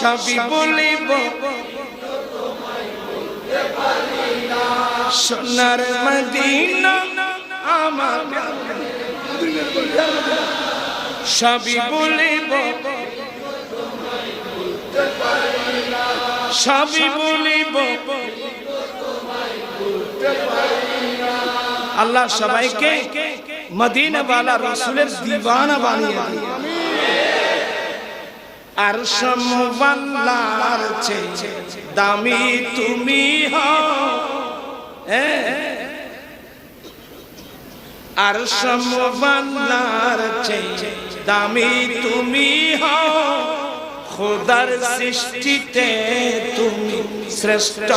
সবই বলিব সোনার মদিনা আমার সবই বলিব সবই বলিব আল্লাহ সবাইকে মদিনাওয়ালা রাসূলের দিওয়ানা বানিয়ে দিন আরশ মুআল্লার চেয়ে দামি তুমি হও আরশ মুআল্লার চেয়ে দামি তুমি হও খোদার সৃষ্টিতে তুমি শ্রেষ্ঠ